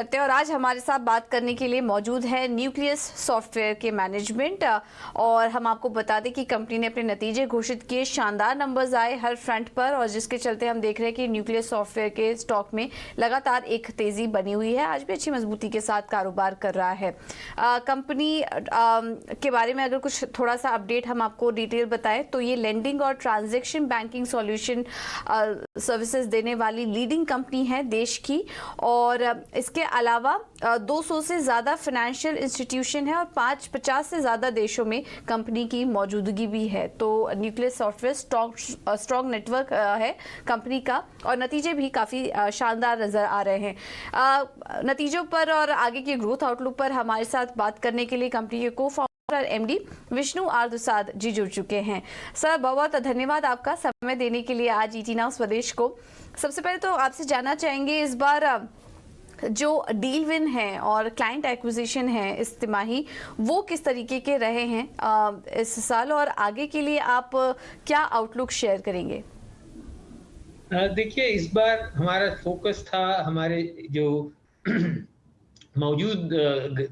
करते हैं और आज हमारे साथ बात करने के लिए मौजूद है न्यूक्लियस सॉफ्टवेयर के मैनेजमेंट। और हम आपको बता दें कि कंपनी ने अपने नतीजे घोषित किए, शानदार नंबर्स आए हर फ्रंट पर और जिसके चलते हम देख रहे हैं कि न्यूक्लियस सॉफ्टवेयर के स्टॉक में लगातार एक तेजी बनी हुई है, आज भी अच्छी मजबूती के साथ कारोबार कर रहा है। कंपनी के बारे में अगर कुछ थोड़ा सा अपडेट हम आपको डिटेल बताएं तो ये लेंडिंग और ट्रांजेक्शन बैंकिंग सॉल्यूशन सर्विसेज देने वाली लीडिंग कंपनी है देश की। और इसके अलावा 200 से ज़्यादा फाइनेंशियल इंस्टीट्यूशन है और 50 से ज़्यादा देशों में कंपनी की मौजूदगी भी है। तो न्यूक्लियस सॉफ्टवेयर स्ट्रॉन्ग नेटवर्क है कंपनी का और नतीजे भी काफ़ी शानदार नज़र आ रहे हैं। नतीजों पर और आगे की ग्रोथ आउटलुक पर हमारे साथ बात करने के लिए कंपनी के को founder MD Vishnu are Dusad जी जुड़ चुके हैं। सर, बहुत धन्यवाद आपका समय देने के लिए आज ईटी नाउ स्वदेश को। सबसे पहले तो आपसे जानना चाहेंगे, इस बार जो डील विन है और क्लाइंट एक्विजिशन है इस तिमाही, वो किस तरीके के रहे हैं इस साल और आगे के लिए आप क्या आउटलुक शेयर करेंगे? देखिए, इस बार हमारा फोकस था हमारे जो मौजूद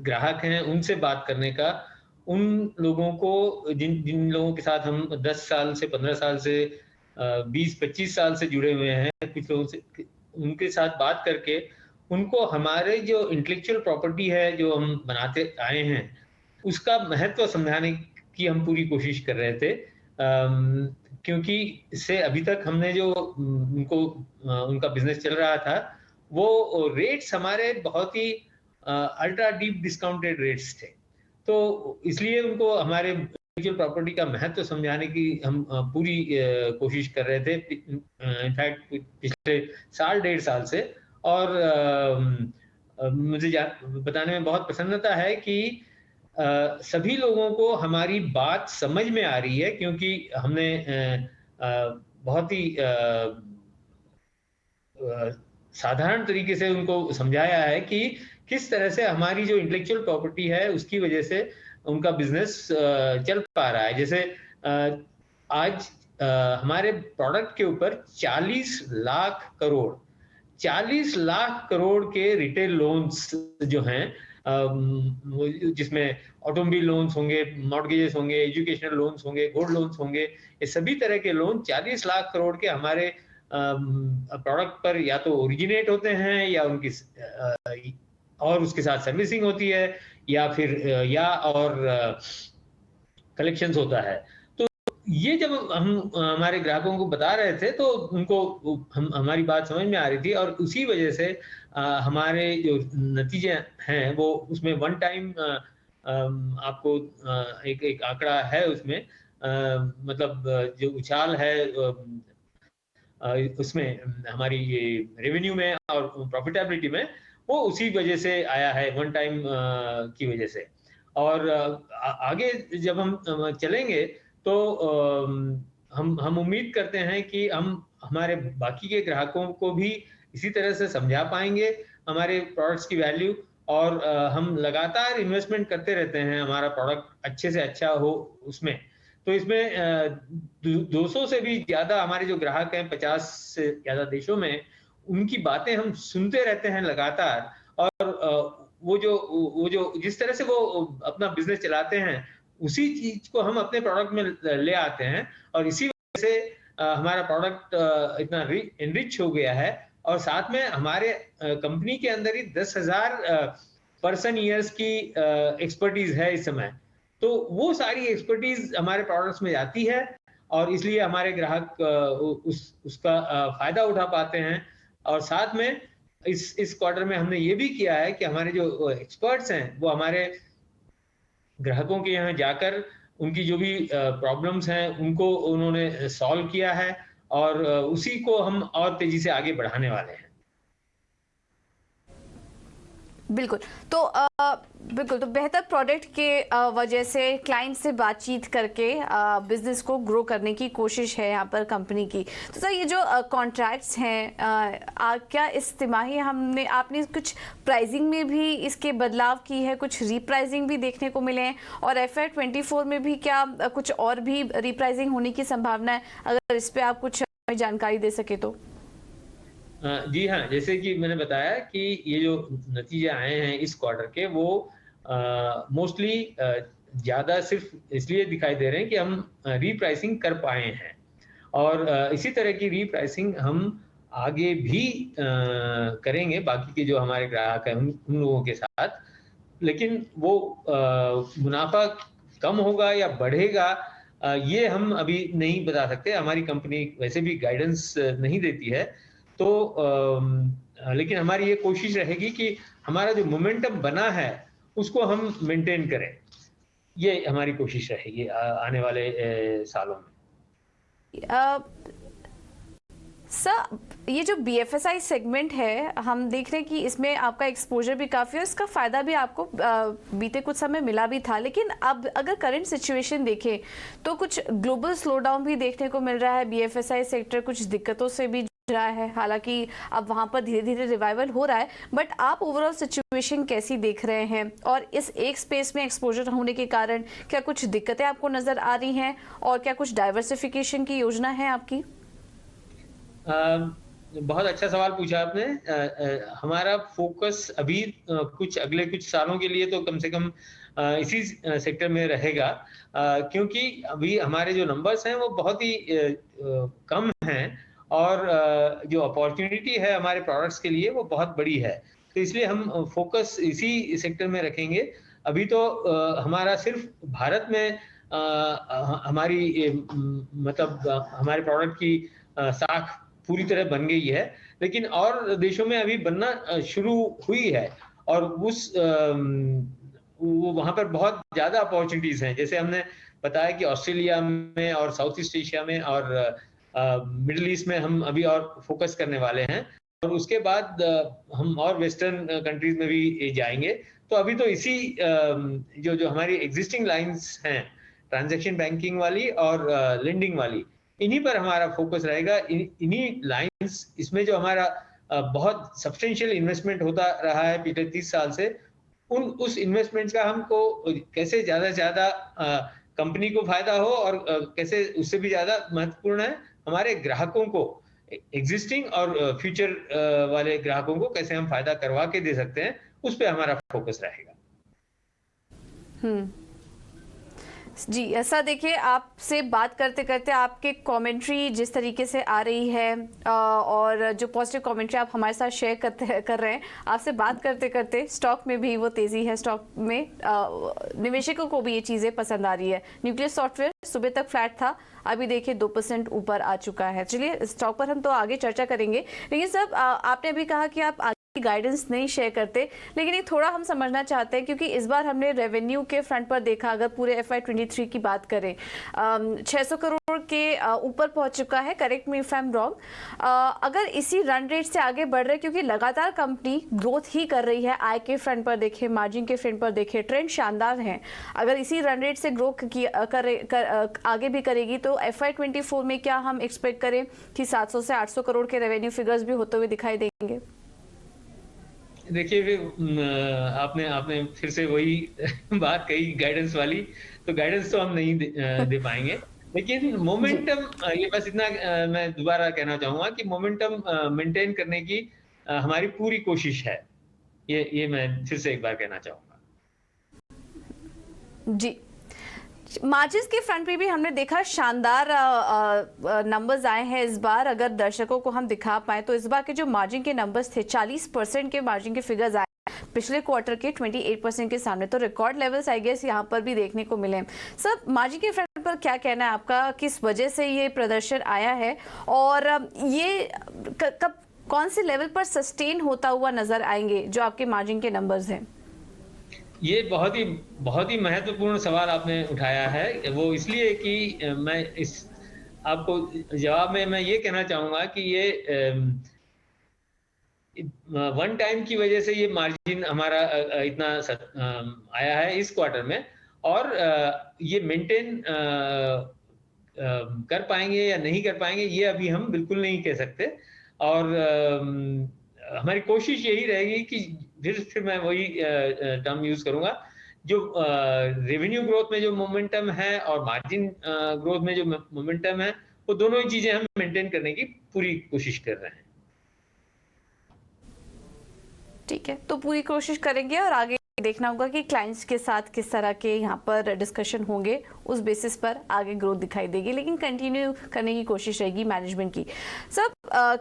ग्राहक हैं उनसे बात करने का। उन लोगों को जिन जिन लोगों के साथ हम 10 साल से 15 साल से 20-25 साल से जुड़े हुए हैं, कुछ लोगों से उनके साथ बात करके उनको हमारे जो इंटेलेक्चुअल प्रॉपर्टी है जो हम बनाते आए हैं उसका महत्व समझाने की हम पूरी कोशिश कर रहे थे। क्योंकि इससे अभी तक हमने जो उनका बिजनेस चल रहा था वो रेट्स हमारे बहुत ही अल्ट्रा डीप डिस्काउंटेड रेट्स थे। तो इसलिए उनको हमारे इंटेलेक्चुअल प्रॉपर्टी का महत्व समझाने की हम पूरी कोशिश कर रहे थे, इनफैक्ट पिछले साल 1.5 साल से। और मुझे बताने में बहुत प्रसन्नता है कि सभी लोगों को हमारी बात समझ में आ रही है, क्योंकि हमने बहुत ही साधारण तरीके से उनको समझाया है कि किस तरह से हमारी जो इंटेलेक्चुअल प्रॉपर्टी है उसकी वजह से उनका बिजनेस चल पा रहा है। जैसे आज हमारे प्रोडक्ट के ऊपर 40 लाख करोड़ के रिटेल लोन्स जो हैं, जिसमें ऑटोमोबाइल लोन्स होंगे, मॉर्गेजेस होंगे, एजुकेशनल लोन्स होंगे, गोल्ड लोन्स होंगे, ये सभी तरह के लोन 40 लाख करोड़ के हमारे प्रोडक्ट पर या तो ओरिजिनेट होते हैं या उनकी और उसके साथ सर्विसिंग होती है या फिर कलेक्शंस होता है। तो ये जब हम हमारे ग्राहकों को बता रहे थे तो उनको हमारी बात समझ में आ रही थी और उसी वजह से हमारे जो नतीजे हैं वो उसमें वन टाइम आपको एक आंकड़ा है उसमें, मतलब जो उछाल है उसमें हमारी ये रेवेन्यू में और प्रॉफिटेबिलिटी में, वो उसी वजह से आया है, वन टाइम की वजह से। और आगे जब हम चलेंगे तो हम उम्मीद करते हैं कि हम हमारे बाकी के ग्राहकों को भी इसी तरह से समझा पाएंगे हमारे प्रोडक्ट्स की वैल्यू। और हम लगातार इन्वेस्टमेंट करते रहते हैं हमारा प्रोडक्ट अच्छे से अच्छा हो उसमें। तो इसमें 200 से भी ज्यादा हमारे जो ग्राहक हैं 50 से ज्यादा देशों में, उनकी बातें हम सुनते रहते हैं लगातार। और वो जो जिस तरह से वो अपना बिजनेस चलाते हैं उसी चीज को हम अपने प्रोडक्ट में ले आते हैं और इसी वजह से हमारा प्रोडक्ट इतना एनरिच हो गया है। और साथ में हमारे कंपनी के अंदर ही 10,000 पर्सन ईयर्स की एक्सपर्टीज है इस समय। तो वो सारी एक्सपर्टीज हमारे प्रोडक्ट्स में जाती है और इसलिए हमारे ग्राहक उसका फायदा उठा पाते हैं। और साथ में इस क्वार्टर में हमने ये भी किया है कि हमारे जो एक्सपर्ट्स हैं वो हमारे ग्राहकों के यहाँ जाकर उनकी जो भी प्रॉब्लम्स हैं उनको उन्होंने सॉल्व किया है और उसी को हम और तेजी से आगे बढ़ाने वाले हैं। बिल्कुल। तो बिल्कुल, तो बेहतर प्रोडक्ट के वजह से क्लाइंट से बातचीत करके बिजनेस को ग्रो करने की कोशिश है यहाँ पर कंपनी की। तो सर, ये जो कॉन्ट्रैक्ट्स हैं, क्या इस तिमाही आपने कुछ प्राइसिंग में भी इसके बदलाव की है, कुछ रीप्राइसिंग भी देखने को मिले हैं और FY24 में भी क्या कुछ और भी रीप्राइसिंग होने की संभावना है? अगर इस पर आप कुछ जानकारी दे सके तो। जी हाँ, जैसे कि मैंने बताया कि ये जो नतीजे आए हैं इस क्वार्टर के वो मोस्टली ज़्यादा सिर्फ़ इसलिए दिखाई दे रहे हैं कि हम रीप्राइसिंग कर पाए हैं और इसी तरह की रीप्राइसिंग हम आगे भी करेंगे बाकी के जो हमारे ग्राहक हैं उन लोगों के साथ। लेकिन वो मुनाफ़ा कम होगा या बढ़ेगा ये हम अभी नहीं बता सकते। हमारी कंपनी वैसे भी गाइडेंस नहीं देती है। तो लेकिन हमारी ये कोशिश रहेगी कि हमारा जो मोमेंटम बना है, उसको हम मेंटेन करें। ये हमारी कोशिश रहेगी आने वाले सालों में। अ, सर, ये जो बीएफएसआई सेगमेंट है, हम देख रहे हैं कि इसमें आपका एक्सपोजर भी काफ़ी है, इसका फ़ायदा भी आपको बीते कुछ समय मिला भी था। लेकिन अब अगर करंट सिचुएशन देखें तो कुछ ग्लोबल स्लोडाउन भी देखने को मिल रहा है, बीएफएसआई सेक्टर कुछ दिक्कतों से भी जूझ रहा है। हालांकि अब वहां पर धीरे धीरे रिवाइवल हो रहा है, बट आप ओवरऑल सिचुएशन कैसी देख रहे हैं? और इस एक स्पेस में एक्सपोजर होने के कारण क्या कुछ दिक्कतें आपको नज़र आ रही हैं, और क्या कुछ डाइवर्सिफिकेशन की योजना है आपकी? बहुत अच्छा सवाल पूछा आपने। हमारा फ़ोकस अभी अगले कुछ सालों के लिए तो कम से कम इसी सेक्टर में रहेगा क्योंकि अभी हमारे जो नंबर्स हैं वो बहुत ही कम हैं और जो अपॉर्च्युनिटी है हमारे प्रोडक्ट्स के लिए वो बहुत बड़ी है। तो इसलिए हम फ़ोकस इसी सेक्टर में रखेंगे। अभी तो हमारा सिर्फ़ भारत में हमारी मतलब हमारे प्रोडक्ट की साख पूरी तरह बन गई है, लेकिन और देशों में अभी बनना शुरू हुई है और वो वहाँ पर बहुत ज़्यादा अपॉर्च्युनिटीज़ हैं। जैसे हमने बताया कि ऑस्ट्रेलिया में और साउथ ईस्ट एशिया में और मिडल ईस्ट में हम अभी और फ़ोकस करने वाले हैं और उसके बाद हम और वेस्टर्न कंट्रीज़ में भी जाएँगे। तो अभी तो इसी जो जो हमारी एक्जिस्टिंग लाइन्स हैं, ट्रांज़ैक्शन बैंकिंग वाली और लेंडिंग वाली, इन्हीं पर हमारा फ़ोकस रहेगा। इन्हीं लाइन्स इसमें जो हमारा बहुत सब्सटेंशियल इन्वेस्टमेंट होता रहा है पिछले 30 साल से, उस इन्वेस्टमेंट का हमको कैसे ज़्यादा से ज़्यादा कंपनी को फ़ायदा हो और कैसे उससे भी ज़्यादा महत्वपूर्ण है हमारे ग्राहकों को एक्जिस्टिंग और फ्यूचर वाले ग्राहकों को कैसे हम फ़ायदा करवा के दे सकते हैं, उस पे हमारा फ़ोकस रहेगा। हम्म। जी, ऐसा देखिए, आपसे बात करते करते आपके कमेंट्री जिस तरीके से आ रही है और जो पॉजिटिव कमेंट्री आप हमारे साथ शेयर कर रहे हैं, आपसे बात करते करते स्टॉक में भी वो तेज़ी है। स्टॉक में निवेशकों को भी ये चीज़ें पसंद आ रही है। न्यूक्लियस सॉफ्टवेयर सुबह तक फ्लैट था, अभी देखिए 2% ऊपर आ चुका है। चलिए, स्टॉक पर हम तो आगे चर्चा करेंगे, लेकिन सब आपने अभी कहा कि आप गाइडेंस नहीं शेयर करते, लेकिन ये थोड़ा हम समझना चाहते हैं क्योंकि इस बार हमने रेवेन्यू के फ्रंट पर देखा, अगर पूरे FY23 की बात करें 600 करोड़ के ऊपर पहुंच चुका है। Correct me if I am wrong. अगर इसी रन रेट से आगे बढ़ रहे, क्योंकि लगातार कंपनी ग्रोथ ही कर रही है, आय के फ्रंट पर देखें, मार्जिन के फ्रंट पर देखें, ट्रेंड शानदार है। अगर इसी रन रेट से ग्रो आगे भी करेगी तो FY24 में क्या हम एक्सपेक्ट करें कि 700 से 800 करोड़ के रेवेन्यू फिगर्स भी होते हुए दिखाई देंगे? देखिए आपने आपने फिर से वही बात कही गाइडेंस वाली। तो गाइडेंस तो हम नहीं दे पाएंगे, लेकिन जी। मोमेंटम ये बस इतना मैं दोबारा कहना चाहूंगा कि मोमेंटम मेंटेन करने की हमारी पूरी कोशिश है। ये मैं फिर से एक बार कहना चाहूंगा। जी, मार्जिन्स के फ्रंट पे भी हमने देखा शानदार नंबर्स आए हैं इस बार। अगर दर्शकों को हम दिखा पाए तो इस बार के जो मार्जिन के नंबर्स थे, 40% के मार्जिन के फिगर्स आए पिछले क्वार्टर के 28% के सामने। तो रिकॉर्ड लेवल्स आई गेस यहाँ पर भी देखने को मिले। सर, मार्जिन के फ्रंट पर क्या कहना है आपका, किस वजह से ये प्रदर्शन आया है और ये कब कौन से लेवल पर सस्टेन होता हुआ नजर आएंगे जो आपके मार्जिन के नंबर्स हैं? ये बहुत ही महत्वपूर्ण सवाल आपने उठाया है। वो इसलिए कि मैं इस आपको जवाब में मैं ये कहना चाहूंगा कि ये वन टाइम की वजह से ये मार्जिन हमारा इतना आया है इस क्वार्टर में और ये मेंटेन कर पाएंगे या नहीं कर पाएंगे ये अभी हम बिल्कुल नहीं कह सकते और हमारी कोशिश यही रहेगी कि फिर मैं वही टर्म यूज करूंगा, जो रेवेन्यू ग्रोथ में जो मोमेंटम है और मार्जिन ग्रोथ में जो मोमेंटम है, वो दोनों ही चीजें हम मेंटेन करने की पूरी कोशिश कर रहे हैं। ठीक है, तो पूरी कोशिश करेंगे और आगे देखना होगा कि क्लाइंट्स के साथ किस तरह के यहाँ पर डिस्कशन होंगे, उस बेसिस पर आगे ग्रोथ दिखाई देगी, लेकिन कंटिन्यू करने की कोशिश रहेगी मैनेजमेंट की। सर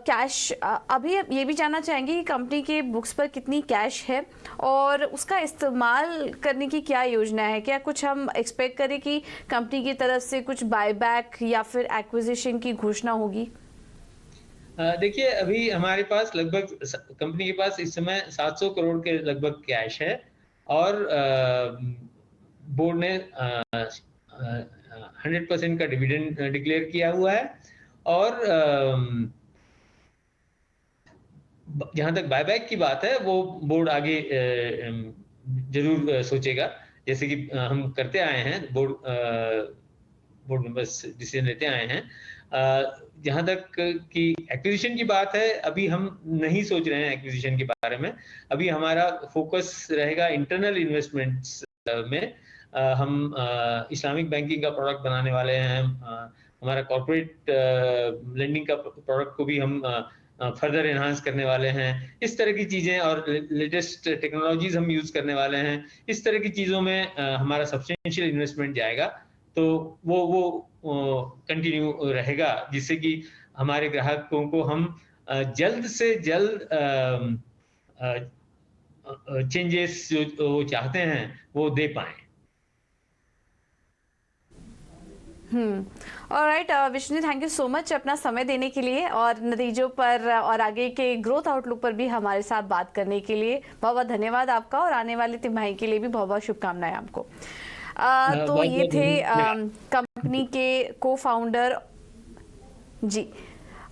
कैश, अभी ये भी जानना चाहेंगे कि कंपनी के बुक्स पर कितनी कैश है और उसका इस्तेमाल करने की क्या योजना है? क्या कुछ हम एक्सपेक्ट करें कि कंपनी की तरफ से कुछ बायबैक या फिर एक्विजिशन की घोषणा होगी? देखिए, अभी हमारे पास लगभग कंपनी के पास इस समय 700 करोड़ के लगभग कैश है और बोर्ड ने 100% का डिविडेंड डिक्लेयर किया हुआ है और जहाँ तक बायबैक की बात है वो बोर्ड आगे जरूर सोचेगा, जैसे कि हम करते आए हैं, बोर्ड मेंबर्स डिसीजन लेते आए हैं। जहाँ तक कि एक्विजिशन की बात है, अभी हम नहीं सोच रहे हैं एक्विजिशन के बारे में। अभी हमारा फोकस रहेगा इंटरनल इन्वेस्टमेंट्स में। हम इस्लामिक बैंकिंग का प्रोडक्ट बनाने वाले हैं। हमारा कॉर्पोरेट लेंडिंग का प्रोडक्ट को भी हम फर्दर एनहांस करने वाले हैं। इस तरह की चीजें और लेटेस्ट टेक्नोलॉजीज हम यूज करने वाले हैं। इस तरह की चीजों में हमारा सब्सटेंशियल इन्वेस्टमेंट जाएगा, तो वो कंटिन्यू रहेगा, जिससे कि हमारे ग्राहकों को हम जल्द से जल्द चेंजेस जो वो चाहते हैं वो दे पाएं। Alright Vishnu, thank you so much अपना समय देने के लिए और नतीजों पर और आगे के ग्रोथ आउटलुक पर भी हमारे साथ बात करने के लिए बहुत बहुत धन्यवाद आपका, और आने वाली तिमाही के लिए भी बहुत बहुत शुभकामनाएं आपको। तो ये थे कंपनी के को फाउंडर जी,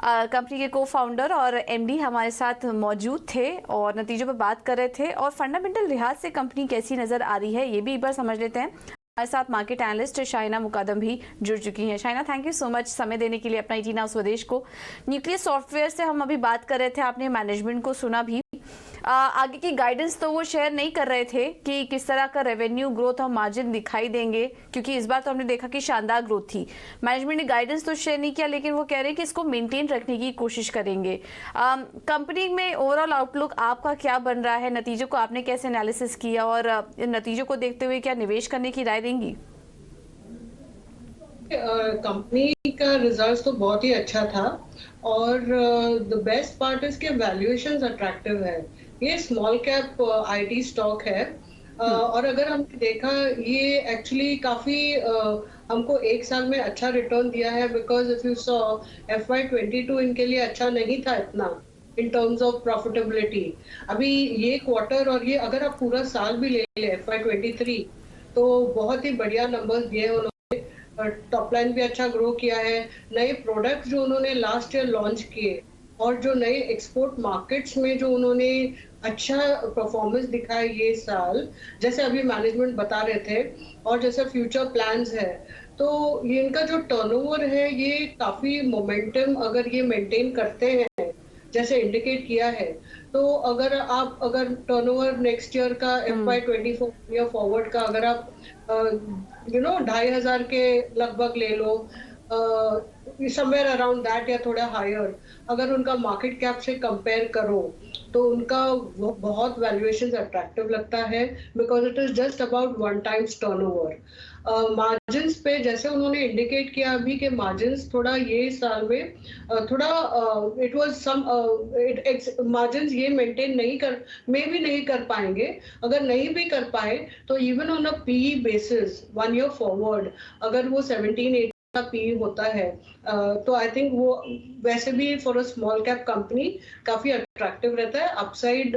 कंपनी के को फाउंडर और एमडी हमारे साथ मौजूद थे और नतीजों पर बात कर रहे थे, और फंडामेंटल लिहाज से कंपनी कैसी नजर आ रही है ये भी एक बार समझ लेते हैं। हमारे साथ मार्केट एनालिस्ट शाइना मुकादम भी जुड़ चुकी हैं। Shaina, thank you so much समय देने के लिए अपना ET Now स्वदेश को। न्यूक्लियस सॉफ्टवेयर से हम अभी बात कर रहे थे, आपने मैनेजमेंट को सुना भी। आगे की गाइडेंस तो वो शेयर नहीं कर रहे थे कि किस तरह का रेवेन्यू ग्रोथ और मार्जिन दिखाई देंगे, क्योंकि इस बार तो हमने देखा कि शानदार ग्रोथ थी। मैनेजमेंट ने गाइडेंस तो शेयर नहीं किया, लेकिन वो कह रहे हैं कि इसको मेंटेन रखने की कोशिश करेंगे। कंपनी में ओवरऑल आउटलुक आपका क्या बन रहा है? नतीजों को आपने कैसे एनालिसिस किया और इन नतीजों को देखते हुए क्या निवेश करने की राय देंगी? कंपनी का रिजल्ट तो बहुत ही अच्छा था और द बेस्ट पार्ट इज के वैल्यूएशंस अट्रैक्टिव है। ये स्मॉल कैप IT स्टॉक है और अगर हमने देखा ये एक्चुअली काफी हमको एक साल में अच्छा रिटर्न दिया है, because if you saw FY22 इनके लिए अच्छा नहीं था इतना इन टर्म्स ऑफ प्रॉफिटेबिलिटी। अभी ये क्वार्टर और ये अगर आप पूरा साल भी ले ले FY23 तो बहुत ही बढ़िया नंबर्स दिए हैं उन्होंने। टॉप लाइन भी अच्छा ग्रो किया है। नए प्रोडक्ट जो उन्होंने लास्ट ईयर लॉन्च किए और जो नए एक्सपोर्ट मार्केट्स में जो उन्होंने अच्छा परफॉर्मेंस दिखाया ये साल, जैसे अभी मैनेजमेंट बता रहे थे और जैसे फ्यूचर प्लान्स है, तो ये इनका जो टर्नओवर है ये काफी मोमेंटम अगर ये मेंटेन करते हैं जैसे इंडिकेट किया है, तो अगर टर्नओवर नेक्स्ट ईयर का FY24 ईयर फॉरवर्ड का अगर आप 2,500 के लगभग ले लो, समवेयर अराउंड दैट या थोड़ा हायर, अगर उनका मार्केट कैप से कंपेयर करो तो उनका बहुत वैल्यूएशन अट्रैक्टिव लगता है, because it is just about 1 times turnover. Margins पे जैसे उन्होंने इंडिकेट किया अभी के मार्जिन्स थोड़ा ये साल में थोड़ा इट वाज सम मार्जिन्स ये मेंटेन नहीं कर पाएंगे। अगर नहीं भी कर पाए तो even on a PE basis 1 year forward अगर वो 17-18 का PE होता है तो आई थिंक वो वैसे भी for a small cap company काफी अट्रैक्टिव रहता है। Upside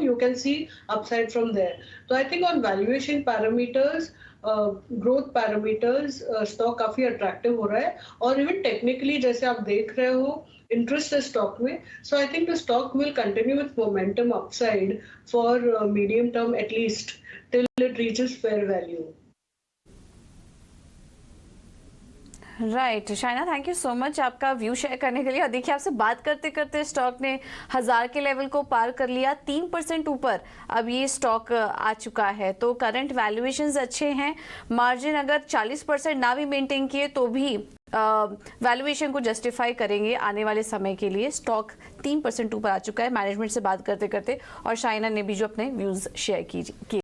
you can see upside from there. तो I think on valuation parameters, growth parameters, stock काफी अट्रैक्टिव हो रहा है और इवन टेक्निकली जैसे आप देख रहे हो इंटरेस्ट है स्टॉक में। So I think the stock will continue with momentum upside for medium term at least till it reaches fair value. Right Shaina, thank you so much आपका व्यू शेयर करने के लिए। और देखिए, आपसे बात करते करते स्टॉक ने 1000 के लेवल को पार कर लिया, 3% ऊपर अब ये स्टॉक आ चुका है। तो करंट वैल्यूएशंस अच्छे हैं, मार्जिन अगर 40% ना भी मेंटेन किए तो भी वैल्यूएशन को जस्टिफाई करेंगे आने वाले समय के लिए। स्टॉक 3% ऊपर आ चुका है मैनेजमेंट से बात करते करते, और शाइना ने भी जो अपने व्यूज शेयर किए।